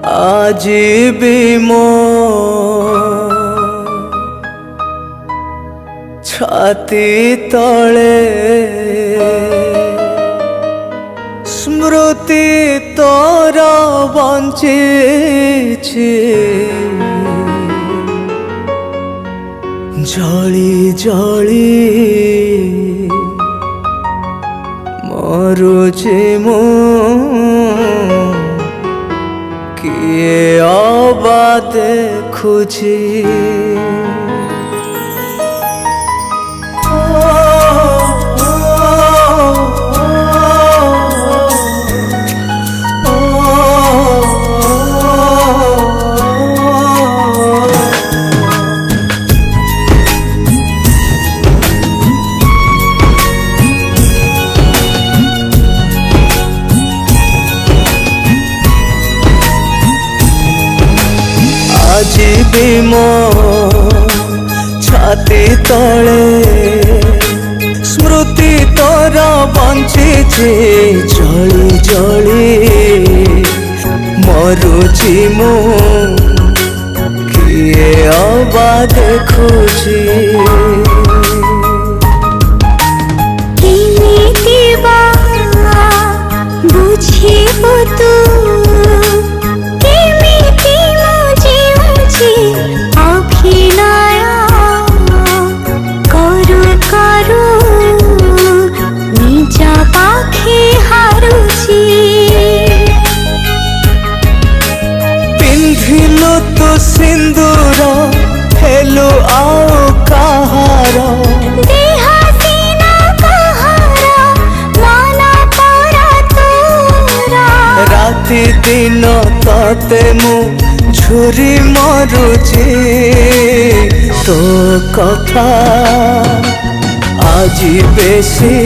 आज भी मो छाती तले स्मृति तोर बंचिछि जली जली मरुछि मु किए अबा देखुछि आज भी मो छाती तले स्मृति तोर बंचिछि जली जली मरुछि मु किए अबा देखुछि बुझिबु तू अभिनय करू करू निज पाखे हारुछि पिंधिलु तू सिंदूर हेलु आओ कहार देह सीना कहार मन परा तोरा राति दिन तते मु झुरी मरुछि तो कथा आज बेसी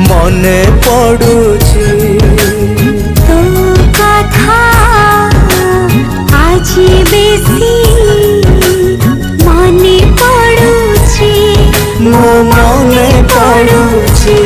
मने पड़ुछि तो कथा आज बेसी मने पड़ुछि मो मने पड़ुछि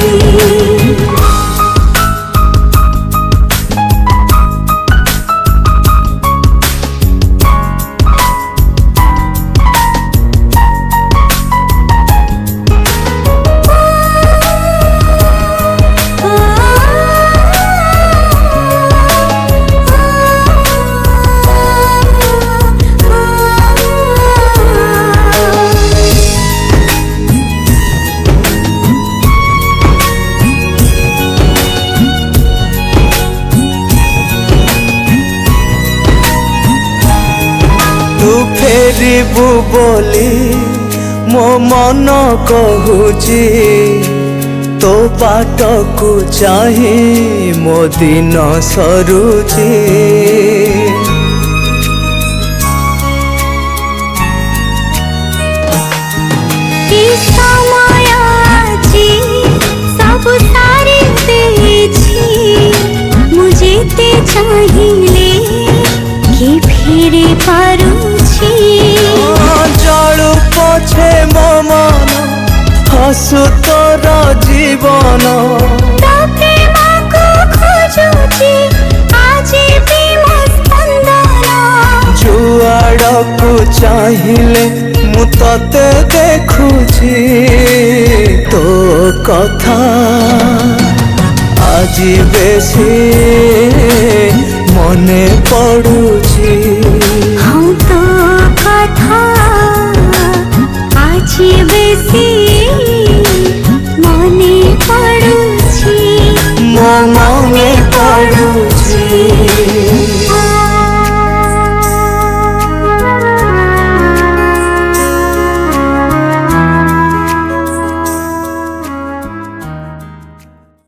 तू फेरिबु बोली मो मन कहूची तो बाट को चाही मो दिन सरुची समय आजी सब सारी देछि मुझे ते चाहिए कि फिर पारुछि जलु पछे मो मन हसु तोर जीवन प्रेम को खोजुछि आज भी मो स्पंदन जुआड़ को चाहिए मु तते देखुछि तो कथा आज बेसी मने पड़ुछि हाँ तो कथा आज बेसी मने पड़ुछि मो मने पड़ुछि।